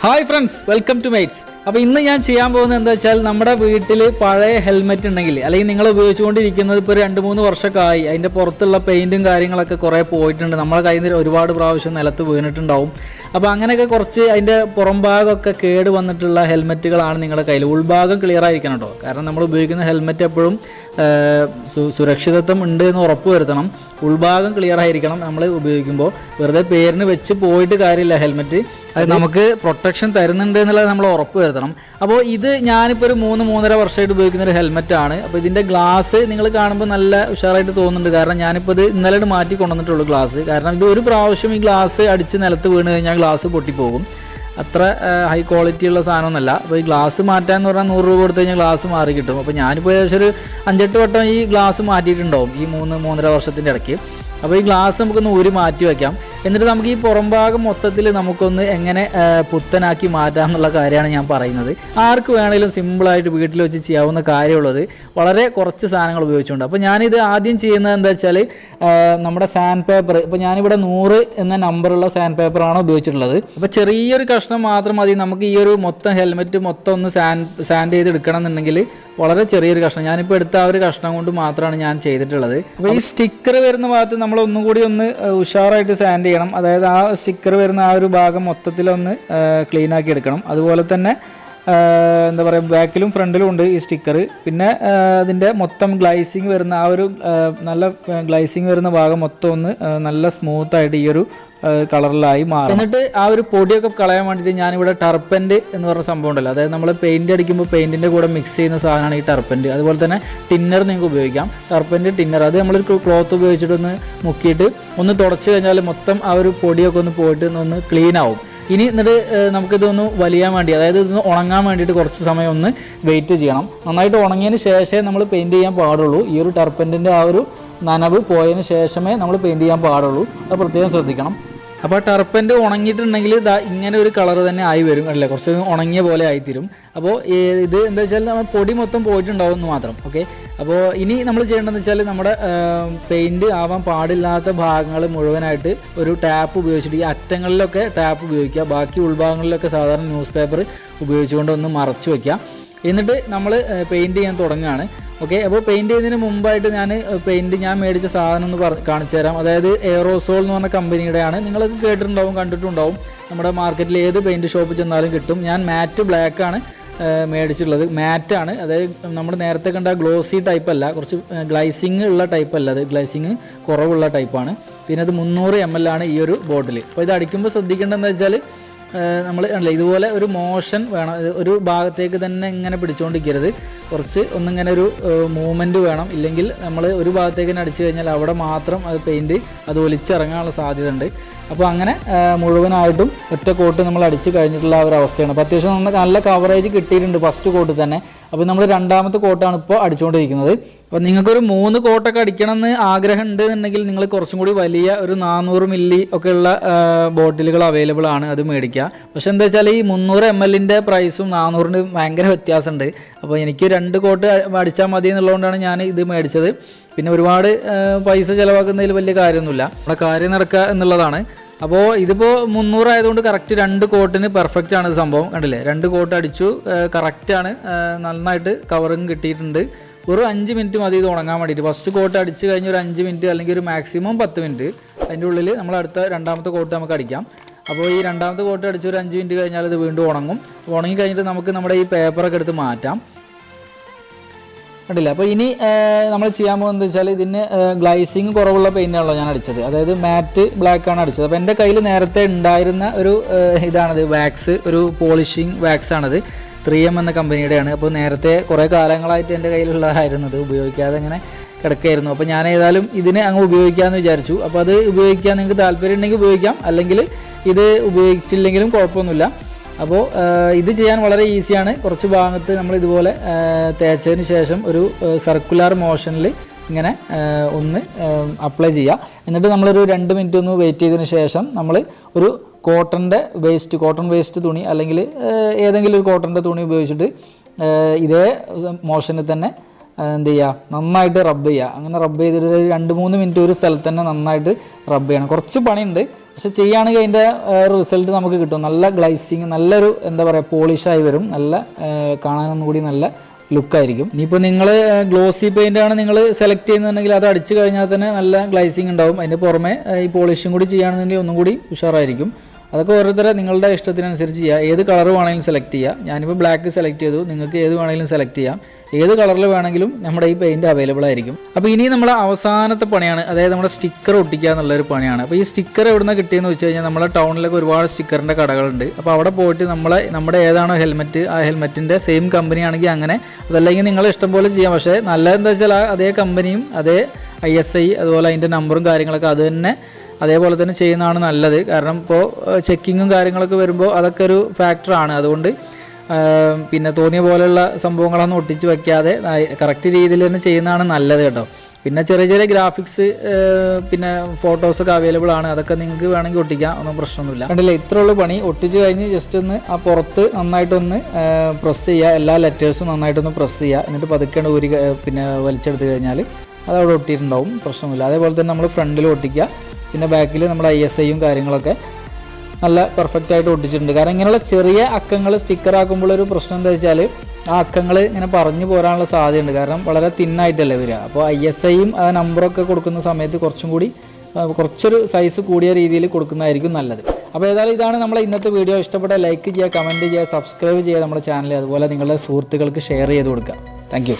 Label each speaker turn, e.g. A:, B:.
A: Hi friends, welcome to mates. അപ്പോൾ ഇന്ന് ഞാൻ ചെയ്യാൻ പോകുന്നത് എന്താ വെച്ചാൽ, നമ്മുടെ വീട്ടിൽ പഴയ ഹെൽമെറ്റ് ഉണ്ടെങ്കിൽ, അല്ലെങ്കിൽ നിങ്ങൾ ഉപയോഗിച്ചുകൊണ്ടിരിക്കുന്നത് ഇപ്പോൾ 2-3 വർഷമൊക്കെ ആയി, അതിൻ്റെ പുറത്തുള്ള പെയിൻറ്റും കാര്യങ്ങളൊക്കെ കുറേ പോയിട്ടുണ്ട്, നമ്മളെ കയ്യിൽ നിന്ന് ഒരുപാട് പ്രാവശ്യം നിലത്ത് വീണിട്ടുണ്ടാവും. അപ്പോൾ അങ്ങനെയൊക്കെ കുറച്ച് അതിൻ്റെ പുറം ഭാഗമൊക്കെ കേട് വന്നിട്ടുള്ള ഹെൽമെറ്റുകളാണ് നിങ്ങളുടെ കയ്യിൽ. ഉൾഭാഗം ക്ലിയർ ആയിരിക്കണം കേട്ടോ, കാരണം നമ്മൾ ഉപയോഗിക്കുന്ന ഹെൽമെറ്റ് എപ്പോഴും സുരക്ഷിതത്വം ഉണ്ട് എന്ന് ഉറപ്പ് വരുത്തണം. ഉൾഭാഗം ക്ലിയർ ആയിരിക്കണം നമ്മൾ ഉപയോഗിക്കുമ്പോൾ. വെറുതെ പേരിന് വെച്ച് പോയിട്ട് കാര്യമില്ല. ഹെൽമെറ്റ് അത് നമുക്ക് പ്രൊട്ടക്ഷൻ തരുന്നുണ്ട് എന്നുള്ളത് നമ്മൾ ഉറപ്പ് വരുത്തണം. അപ്പോൾ ഇത് ഞാനിപ്പോൾ ഒരു 3-3.5 വർഷമായിട്ട് ഉപയോഗിക്കുന്ന ഒരു ഹെൽമെറ്റാണ്. അപ്പോൾ ഇതിൻ്റെ ഗ്ലാസ് നിങ്ങൾ കാണുമ്പോൾ നല്ല ഉഷാറായിട്ട് തോന്നുന്നുണ്ട്. കാരണം ഞാനിപ്പോൾ ഇത് ഇന്നലെ മാറ്റി കൊണ്ടുവന്നിട്ടുള്ളൂ ഗ്ലാസ്. കാരണം ഇത് ഒരു പ്രാവശ്യം ഈ ഗ്ലാസ് അടിച്ച് നിലത്ത് വീണ് കഴിഞ്ഞാൽ ഗ്ലാസ് പൊട്ടിപ്പോകും. അത്ര ഹൈ ക്വാളിറ്റി ഉള്ള സാധനമൊന്നുമല്ല. അപ്പോൾ ഈ ഗ്ലാസ് മാറ്റാന്ന് പറഞ്ഞാൽ 100 രൂപ കൊടുത്തു കഴിഞ്ഞാൽ ഗ്ലാസ് മാറി കിട്ടും. അപ്പോൾ ഞാനിപ്പോൾ ഏകദേശം ഒരു 5-8 വട്ടം ഈ ഗ്ലാസ് മാറ്റിയിട്ടുണ്ടാവും ഈ 3-3.5 വർഷത്തിൻ്റെ ഇടയ്ക്ക്. അപ്പോൾ ഈ ഗ്ലാസ് നമുക്കൊന്ന് ഊരി മാറ്റി വയ്ക്കാം. എന്നിട്ട് നമുക്ക് ഈ പുറം ഭാഗം മൊത്തത്തിൽ നമുക്കൊന്ന് എങ്ങനെ പുത്തനാക്കി മാറ്റാം എന്നുള്ള കാര്യമാണ് ഞാൻ പറയുന്നത്. ആർക്ക് വേണമെങ്കിലും സിമ്പിളായിട്ട് വീട്ടിൽ വെച്ച് ചെയ്യാവുന്ന കാര്യമുള്ളത്, വളരെ കുറച്ച് സാധനങ്ങൾ ഉപയോഗിച്ചുകൊണ്ട്. അപ്പോൾ ഞാനിത് ആദ്യം ചെയ്യുന്നത് എന്താ വെച്ചാൽ, നമ്മുടെ സാൻഡ് പേപ്പർ, ഇപ്പോൾ ഞാനിവിടെ 100 എന്ന നമ്പറുള്ള സാൻഡ് പേപ്പറാണ് ഉപയോഗിച്ചിട്ടുള്ളത്. അപ്പോൾ ചെറിയൊരു കഷ്ണം മാത്രം മതി നമുക്ക് ഈ ഒരു മൊത്തം ഹെൽമെറ്റ് മൊത്തം ഒന്ന് സാൻഡ് ചെയ്ത് എടുക്കണം എന്നുണ്ടെങ്കിൽ. വളരെ ചെറിയൊരു കഷ്ണം, ഞാനിപ്പോൾ എടുത്ത ആ ഒരു കഷ്ണം കൊണ്ട് മാത്രമാണ് ഞാൻ ചെയ്തിട്ടുള്ളത്. അപ്പോൾ ഈ സ്റ്റിക്കർ വരുന്ന ഭാഗത്ത് നമ്മൾ ഒന്നും കൂടി ഒന്ന് ഉഷാറായിട്ട് സാൻഡ് ചെയ്യണം. അതായത് ആ സ്റ്റിക്കർ വരുന്ന ആ ഒരു ഭാഗം മൊത്തത്തിലൊന്ന് ക്ലീൻ ആക്കി എടുക്കണം. അതുപോലെ തന്നെ എന്താ പറയുക, ബാക്കിലും ഫ്രണ്ടിലും ഉണ്ട് ഈ സ്റ്റിക്കർ. പിന്നെ അതിൻ്റെ മൊത്തം ഗ്ലൈസിങ് വരുന്ന ആ ഒരു നല്ല ഗ്ലൈസിങ് വരുന്ന ഭാഗം മൊത്തം ഒന്ന് നല്ല സ്മൂത്തായിട്ട് ഈ ഒരു കളറിലായി മാറും. എന്നിട്ട് ആ ഒരു പൊടിയൊക്കെ കളയാൻ വേണ്ടിയിട്ട് ഞാനിവിടെ ടർപ്പൻ്റ് എന്ന് പറഞ്ഞ സംഭവം ഉണ്ടല്ലോ, അതായത് നമ്മൾ പെയിൻറ്റ് അടിക്കുമ്പോൾ പെയിൻറ്റിൻ്റെ കൂടെ മിക്സ് ചെയ്യുന്ന സാധനമാണ് ഈ ടർപ്പൻ്റ്. അതുപോലെ തന്നെ ടിന്നർ നിങ്ങൾക്ക് ഉപയോഗിക്കാം, ടർപ്പൻ്റ് ടിന്നർ. അത് നമ്മളൊരു ക്ലോത്ത് ഉപയോഗിച്ചിട്ടൊന്ന് മുക്കിയിട്ട് ഒന്ന് തുടച്ച് കഴിഞ്ഞാൽ മൊത്തം ആ ഒരു പൊടിയൊക്കെ ഒന്ന് പോയിട്ട് ഒന്ന് ക്ലീൻ ആവും. ഇനി എന്നിട്ട് നമുക്കിതൊന്ന് വലിയാൻ വേണ്ടി, അതായത് ഇതൊന്ന് ഉണങ്ങാൻ വേണ്ടിയിട്ട് കുറച്ച് സമയം ഒന്ന് വെയിറ്റ് ചെയ്യണം. നന്നായിട്ട് ഉണങ്ങിയതിന് ശേഷമേ നമ്മൾ പെയിൻറ്റ് ചെയ്യാൻ പാടുള്ളൂ. ഈ ഒരു ടർപ്പൻ്റിൻ്റെ ആ ഒരു നനവ് പോയതിന് ശേഷമേ നമ്മൾ പെയിൻറ്റ് ചെയ്യാൻ പാടുള്ളൂ. അത് പ്രത്യേകം ശ്രദ്ധിക്കണം. അപ്പോൾ ടർപ്പൻ്റ് ഉണങ്ങിയിട്ടുണ്ടെങ്കിൽ ഇതാ ഇങ്ങനെ ഒരു കളർ തന്നെ ആയി വരും അല്ലേ, കുറച്ച് ഉണങ്ങിയ പോലെ ആയിത്തീരും. അപ്പോൾ ഇത് എന്താ വെച്ചാൽ നമ്മൾ പൊടി മൊത്തം പോയിട്ടുണ്ടാവും എന്ന് മാത്രം. ഓക്കെ, അപ്പോൾ ഇനി നമ്മൾ ചെയ്യേണ്ടതെന്ന് വെച്ചാൽ, നമ്മുടെ പെയിൻറ്റ് ആവാൻ പാടില്ലാത്ത ഭാഗങ്ങൾ മുഴുവനായിട്ട് ഒരു ടാപ്പ് ഉപയോഗിച്ചിട്ട്, ഈ അറ്റങ്ങളിലൊക്കെ ടാപ്പ് ഉപയോഗിക്കുക, ബാക്കി ഉൾഭാഗങ്ങളിലൊക്കെ സാധാരണ ന്യൂസ് പേപ്പർ ഉപയോഗിച്ചുകൊണ്ട് ഒന്ന് മറച്ച് വയ്ക്കുക. എന്നിട്ട് നമ്മൾ പെയിൻറ്റ് ചെയ്യാൻ തുടങ്ങുകയാണ്. ഓക്കെ, അപ്പോൾ പെയിൻറ്റ് ചെയ്യുന്നതിന് മുമ്പായിട്ട് ഞാൻ മേടിച്ച സാധനം ഒന്ന് കാണിച്ചു തരാം. അതായത് എയറോസോൾ എന്ന് പറഞ്ഞ കമ്പനിയുടെയാണ്. നിങ്ങളൊക്കെ കേട്ടിട്ടുണ്ടാവും, കണ്ടിട്ടുണ്ടാവും. നമ്മുടെ മാർക്കറ്റിൽ ഏത് പെയിൻറ്റ് ഷോപ്പിൽ ചെന്നാലും കിട്ടും. ഞാൻ മാറ്റ് ബ്ലാക്കാണ് മേടിച്ചിട്ടുള്ളത്. മാറ്റാണ്, അതായത് നമ്മൾ നേരത്തെ കണ്ട ഗ്ലോസി ടൈപ്പ് അല്ല, കുറച്ച് ഗ്ലൈസിങ് ഉള്ള ടൈപ്പ് അല്ല, അത് ഗ്ലൈസിങ് കുറവുള്ള ടൈപ്പാണ്. പിന്നെ അത് 300 ml ആണ് ഈ ഒരു ബോട്ടിൽ. അപ്പോൾ ഇത് അടിക്കുമ്പോൾ ശ്രദ്ധിക്കേണ്ടതെന്ന് വെച്ചാൽ, നമ്മൾ അല്ല ഇതുപോലെ ഒരു മോഷൻ വേണം, ഒരു ഭാഗത്തേക്ക് തന്നെ ഇങ്ങനെ പിടിച്ചുകൊണ്ടിരിക്കരുത്, കുറച്ച് ഒന്നിങ്ങനെ ഒരു മൂവ്മെൻറ്റ് വേണം. ഇല്ലെങ്കിൽ നമ്മൾ ഒരു ഭാഗത്തേക്ക് തന്നെ അടിച്ചു കഴിഞ്ഞാൽ അവിടെ മാത്രം അത് പെയിൻറ്റ് അത് ഒലിച്ചിറങ്ങാനുള്ള സാധ്യത ഉണ്ട്. അപ്പോൾ അങ്ങനെ മുഴുവനായിട്ടും ഒറ്റ കോട്ട് നമ്മൾ അടിച്ച് കഴിഞ്ഞിട്ടുള്ള ആ ഒരു അവസ്ഥയാണ്. അപ്പോൾ അത്യാവശ്യം നല്ല കവറേജ് കിട്ടിയിട്ടുണ്ട് ഫസ്റ്റ് കോട്ട് തന്നെ. അപ്പോൾ നമ്മൾ രണ്ടാമത്തെ കോട്ടാണ് ഇപ്പോൾ അടിച്ചുകൊണ്ടിരിക്കുന്നത്. അപ്പോൾ നിങ്ങൾക്കൊരു 3 കോട്ടൊക്കെ അടിക്കണം എന്ന് ആഗ്രഹം ഉണ്ട് എന്നുണ്ടെങ്കിൽ നിങ്ങൾ കുറച്ചും കൂടി വലിയ ഒരു 400 മില്ലി ഒക്കെ ഉള്ള ബോട്ടിലുകൾ അവൈലബിൾ ആണ്, അത് മേടിക്കുക. പക്ഷേ എന്താ വെച്ചാൽ, ഈ 300 ml പ്രൈസും 400 ഭയങ്കര വ്യത്യാസമുണ്ട്. അപ്പോൾ എനിക്ക് 2 കോട്ട് അടിച്ചാൽ മതി എന്നുള്ളതുകൊണ്ടാണ് ഞാൻ ഇത് മേടിച്ചത്. പിന്നെ ഒരുപാട് പൈസ ചിലവാക്കുന്നതിൽ വലിയ കാര്യമൊന്നുമില്ല, നമ്മുടെ കാര്യം നടക്കുക എന്നുള്ളതാണ്. അപ്പോൾ ഇതിപ്പോൾ 300 ആയതുകൊണ്ട് കറക്റ്റ് 2 കോട്ടിന് പെർഫെക്റ്റ് ആണ് സംഭവം. കണ്ടില്ലേ, 2 കോട്ട് അടിച്ചു, കറക്റ്റാണ്, നന്നായിട്ട് കവറിങ് കിട്ടിയിട്ടുണ്ട്. ഒരു 5 മിനിറ്റ് മതി ഇത് ഉണങ്ങാൻ വേണ്ടിയിട്ട്. ഫസ്റ്റ് കോട്ട് അടിച്ച് കഴിഞ്ഞ് ഒരു 5 മിനിറ്റ് അല്ലെങ്കിൽ ഒരു മാക്സിമം 10 മിനിറ്റ് അതിൻ്റെ ഉള്ളിൽ നമ്മൾ അടുത്ത രണ്ടാമത്തെ കോട്ട് നമുക്ക് അടിക്കാം. അപ്പോൾ ഈ രണ്ടാമത്തെ കോട്ട് അടിച്ച് ഒരു 5 മിനിറ്റ് കഴിഞ്ഞാൽ ഇത് വീണ്ടും ഉണങ്ങും. ഉണങ്ങി കഴിഞ്ഞിട്ട് നമുക്ക് നമ്മുടെ ഈ പേപ്പറൊക്കെ എടുത്ത് മാറ്റാം. കണ്ടില്ല. അപ്പോൾ ഇനി നമ്മൾ ചെയ്യാൻ പോകുന്നത് വെച്ചാൽ, ഇതിന് ഗ്ലൈസിങ് കുറവുള്ള പെയിൻ്റാണല്ലോ ഞാൻ അടിച്ചത്, അതായത് മാറ്റ് ബ്ലാക്കാണ് അടിച്ചത്. അപ്പോൾ എൻ്റെ കയ്യിൽ നേരത്തെ ഉണ്ടായിരുന്ന ഒരു ഇതാണത്, വാക്സ്, ഒരു പോളിഷിങ് വാക്സ് ആണത്, 3M എന്ന കമ്പനിയുടെയാണ്. അപ്പോൾ നേരത്തെ കുറേ കാലങ്ങളായിട്ട് എൻ്റെ കയ്യിലുള്ളതായിരുന്നത്, ഉപയോഗിക്കാതെ ഇങ്ങനെ കിടക്കുകയായിരുന്നു. അപ്പോൾ ഞാൻ ഏതായാലും ഇതിനെ അങ്ങ് ഉപയോഗിക്കാമെന്ന് വിചാരിച്ചു. അപ്പോൾ അത് ഉപയോഗിക്കാൻ നിങ്ങൾക്ക് താല്പര്യം ഉണ്ടെങ്കിൽ ഉപയോഗിക്കാം, അല്ലെങ്കിൽ ഇത് ഉപയോഗിച്ചില്ലെങ്കിലും കുഴപ്പമൊന്നുമില്ല. അപ്പോൾ ഇത് ചെയ്യാൻ വളരെ ഈസിയാണ്. കുറച്ച് ഭാഗത്ത് നമ്മൾ ഇതുപോലെ തേച്ചതിന് ശേഷം ഒരു സർക്കുലർ മോഷനിൽ ഇങ്ങനെ ഒന്ന് അപ്ലൈ ചെയ്യുക. എന്നിട്ട് നമ്മളൊരു 2 മിനിറ്റ് ഒന്ന് വെയിറ്റ് ചെയ്തതിന് ശേഷം നമ്മൾ ഒരു കോട്ടൺ വേസ്റ്റ് തുണി, അല്ലെങ്കിൽ ഏതെങ്കിലും ഒരു കോട്ടൻ്റെ തുണി ഉപയോഗിച്ചിട്ട് ഇതേ മോഷനിൽ തന്നെ എന്ത് ചെയ്യുക, നന്നായിട്ട് റബ്ബ് ചെയ്യുക. അങ്ങനെ റബ്ബ് ചെയ്തിട്ട് 2-3 മിനിറ്റ് ഒരു സ്ഥലത്ത് തന്നെ നന്നായിട്ട് റബ്ബ് ചെയ്യണം. കുറച്ച് പണിയുണ്ട്, പക്ഷെ ചെയ്യുകയാണെങ്കിൽ അതിൻ്റെ റിസൾട്ട് നമുക്ക് കിട്ടും. നല്ല ഗ്ലൈസിങ്, നല്ലൊരു എന്താ പറയുക പോളിഷായി വരും, നല്ല കാണാനൊന്നും കൂടി നല്ല ലുക്കായിരിക്കും. ഇനിയിപ്പോൾ നിങ്ങൾ ഗ്ലോസി പെയിൻ്റ് ആണ് നിങ്ങൾ സെലക്ട് ചെയ്യുന്നുണ്ടെങ്കിൽ അത് അടിച്ചു കഴിഞ്ഞാൽ തന്നെ നല്ല ഗ്ലൈസിങ് ഉണ്ടാവും. അതിൻ്റെ പുറമെ ഈ പോളിഷും കൂടി ചെയ്യുകയാണെന്നുണ്ടെങ്കിൽ ഒന്നും കൂടി ഉഷാറായിരിക്കും. അതൊക്കെ ഓരോരുത്തരെ നിങ്ങളുടെ ഇഷ്ടത്തിനനുസരിച്ച് ചെയ്യുക. ഏത് കളർ വേണമെങ്കിലും സെലക്ട് ചെയ്യുക. ഞാനിപ്പോൾ ബ്ലാക്ക് സെലക്ട് ചെയ്തു, നിങ്ങൾക്ക് ഏത് വേണമെങ്കിലും സെലക്ട് ചെയ്യാം. ഏത് കളറിൽ വേണമെങ്കിലും നമ്മുടെ ഈ പെയിൻറ്റ് അവൈലബിൾ ആയിരിക്കും. അപ്പോൾ ഇനി നമ്മുടെ അവസാനത്തെ പണിയാണ്, അതായത് നമ്മുടെ സ്റ്റിക്കർ ഒട്ടിക്കുക എന്നുള്ളൊരു പണിയാണ്. അപ്പോൾ ഈ സ്റ്റിക്കർ എവിടെ നിന്ന് കിട്ടിയെന്ന് വെച്ച് കഴിഞ്ഞാൽ നമ്മളെ ടൗണിലൊക്കെ ഒരുപാട് സ്റ്റിക്കറിൻ്റെ കടകളുണ്ട്. അപ്പോൾ അവിടെ പോയിട്ട് നമ്മുടെ ഏതാണോ ഹെൽമെറ്റ്, ആ ഹെൽമെറ്റിൻ്റെ സെയിം കമ്പനി ആണെങ്കിൽ അങ്ങനെ, അതല്ലെങ്കിൽ നിങ്ങൾ ഇഷ്ടം പോലെ ചെയ്യാം. പക്ഷേ നല്ലതെന്താ വെച്ചാൽ അതേ കമ്പനിയും അതേ ISI അതുപോലെ അതിൻ്റെ നമ്പറും കാര്യങ്ങളൊക്കെ അത് തന്നെ അതേപോലെ തന്നെ ചെയ്യുന്നതാണ് നല്ലത്. കാരണം ഇപ്പോൾ ചെക്കിങ്ങും കാര്യങ്ങളൊക്കെ വരുമ്പോൾ അതൊക്കെ ഒരു ഫാക്ടറാണ്. അതുകൊണ്ട് പിന്നെ തോന്നിയ പോലെയുള്ള സംഭവങ്ങളൊന്നും ഒട്ടിച്ച് വയ്ക്കാതെ കറക്റ്റ് രീതിയിൽ തന്നെ ചെയ്യുന്നതാണ് നല്ലത് കേട്ടോ. പിന്നെ ചെറിയ ചെറിയ ഗ്രാഫിക്സ് പിന്നെ ഫോട്ടോസൊക്കെ അവൈലബിൾ ആണ്, അതൊക്കെ നിങ്ങൾക്ക് വേണമെങ്കിൽ ഒട്ടിക്കാം, ഒന്നും പ്രശ്നമൊന്നുമില്ല. കണ്ടില്ലേ, ഇത്രയുള്ള പണി. ഒട്ടിച്ച് കഴിഞ്ഞ് ജസ്റ്റ് ഒന്ന് ആ പുറത്ത് നന്നായിട്ടൊന്ന് പ്രസ് ചെയ്യുക, എല്ലാ ലെറ്റേഴ്സും നന്നായിട്ടൊന്ന് പ്രസ് ചെയ്യുക. എന്നിട്ട് പതുക്കെ ഊരി പിന്നെ വലിച്ചെടുത്ത് കഴിഞ്ഞാൽ അതവിടെ ഒട്ടിയിട്ടുണ്ടാവും, പ്രശ്നമില്ല. അതേപോലെ തന്നെ നമ്മൾ ഫ്രണ്ടിൽ ഒട്ടിക്കുക. പിന്നെ ബാക്കിൽ നമ്മുടെ ISIയും കാര്യങ്ങളൊക്കെ നല്ല പെർഫെക്റ്റ് ആയിട്ട് ഒട്ടിച്ചിട്ടുണ്ട്. കാരണം ഇങ്ങനെയുള്ള ചെറിയ അക്കങ്ങൾ സ്റ്റിക്കർ ആക്കുമ്പോൾ ഒരു പ്രശ്നം എന്താ വെച്ചാൽ ആ അക്കങ്ങൾ ഇങ്ങനെ പറഞ്ഞു പോരാനുള്ള സാധ്യതയുണ്ട്. കാരണം വളരെ തിന്നായിട്ടല്ലേ വരിക. അപ്പോൾ ISIയും ആ നമ്പറൊക്കെ കൊടുക്കുന്ന സമയത്ത് കുറച്ചൊരു സൈസ് കൂടിയ രീതിയിൽ കൊടുക്കുന്നതായിരിക്കും നല്ലത്. അപ്പോൾ ഏതായാലും ഇതാണ് നമ്മുടെ ഇന്നത്തെ വീഡിയോ. ഇഷ്ടപ്പെട്ട ലൈക്ക് ചെയ്യുക, കമൻറ്റ് ചെയ്യുക, സബ്സ്ക്രൈബ് ചെയ്യുക നമ്മുടെ ചാനൽ. അതുപോലെ നിങ്ങളുടെ സുഹൃത്തുക്കൾക്ക് ഷെയർ ചെയ്ത് കൊടുക്കുക. താങ്ക്